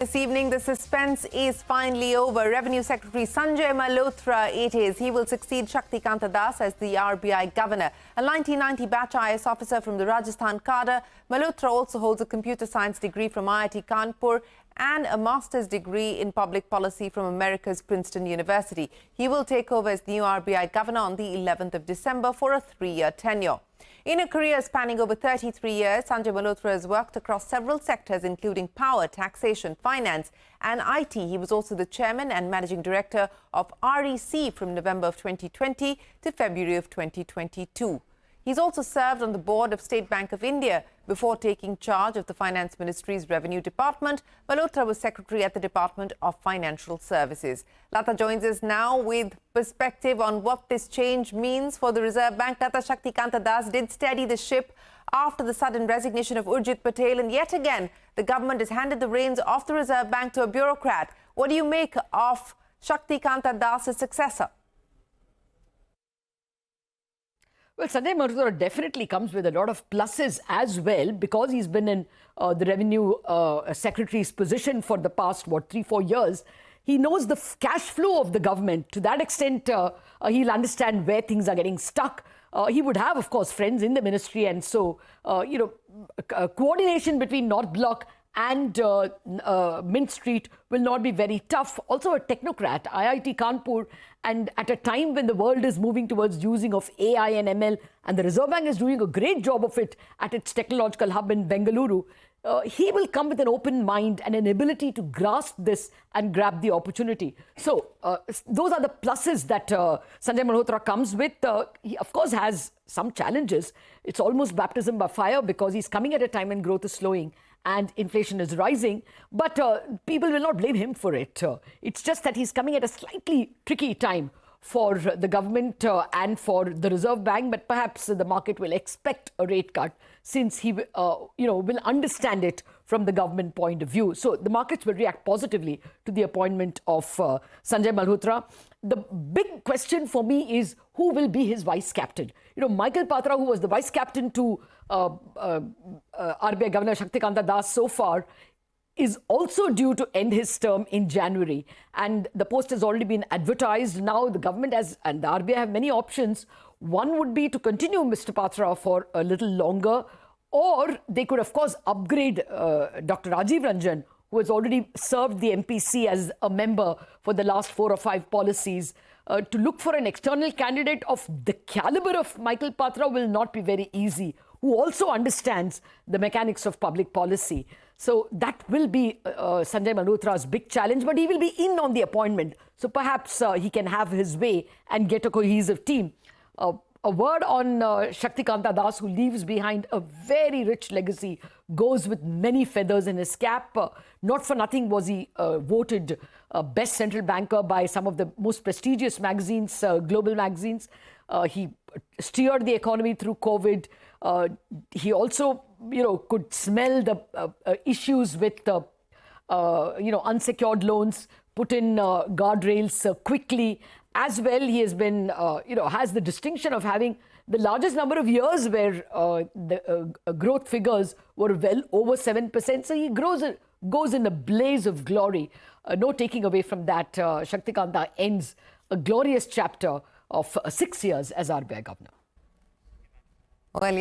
This evening, the suspense is finally over. Revenue Secretary Sanjay Malhotra, he will succeed Shaktikanta Das as the RBI Governor. A 1990 batch IS officer from the Rajasthan cadre, Malhotra also holds a computer science degree from IIT Kanpur and a master's degree in public policy from America's Princeton University. He will take over as new RBI Governor on the 11th of December for a 3-year tenure. In a career spanning over 33 years, Sanjay Malhotra has worked across several sectors, including power, taxation, finance and IT. He was also the chairman and managing director of REC from November of 2020 to February of 2022. He's also served on the board of State Bank of India. Before taking charge of the Finance Ministry's Revenue Department, Malhotra was secretary at the Department of Financial Services. Lata joins us now with perspective on what this change means for the Reserve Bank. Lata, Shaktikanta Das did steady the ship after the sudden resignation of Urjit Patel, and yet again, the government has handed the reins of the Reserve Bank to a bureaucrat. What do you make of Shaktikanta Das' successor? Well, Sanjay Malhotra definitely comes with a lot of pluses as well, because he's been in the Revenue Secretary's position for the past, 3-4 years. He knows the cash flow of the government. To that extent, he'll understand where things are getting stuck. He would have, of course, friends in the ministry. And so, coordination between North Block and Mint Street will not be very tough. Also a technocrat, IIT Kanpur, and at a time when the world is moving towards using of AI and ML, and the Reserve Bank is doing a great job of it at its technological hub in Bengaluru, he will come with an open mind and an ability to grasp this and grab the opportunity. So those are the pluses that Sanjay Malhotra comes with. He, of course, has some challenges. It's almost baptism by fire, because he's coming at a time when growth is slowing and inflation is rising, but people will not blame him for it. It's just that he's coming at a slightly tricky time for the government and for the Reserve Bank, but perhaps the market will expect a rate cut, since he will understand it from the government point of view. So the markets will react positively to the appointment of Sanjay Malhotra. The big question for me is, who will be his vice captain? Michael Patra, who was the vice captain to RBI Governor Shaktikanta Das so far, is also due to end his term in January. And the post has already been advertised. Now the government and the RBI have many options. One would be to continue Mr. Patra for a little longer, or they could, of course, upgrade Dr. Rajiv Ranjan, who has already served the MPC as a member for the last 4 or 5 policies. To look for an external candidate of the caliber of Michael Patra will not be very easy, who also understands the mechanics of public policy. So that will be Sanjay Malhotra's big challenge, but he will be in on the appointment. So perhaps he can have his way and get a cohesive team. A word on Shaktikanta Das, who leaves behind a very rich legacy, goes with many feathers in his cap. Not for nothing was he voted best central banker by some of the most prestigious magazines, global magazines. He steered the economy through COVID. He also, could smell the issues with, unsecured loans, put in guardrails quickly. As well, he has been, has the distinction of having the largest number of years where the growth figures were well over 7%. So he goes in a blaze of glory. No taking away from that. Shaktikanta ends a glorious chapter of 6 years as RBI Governor. Well,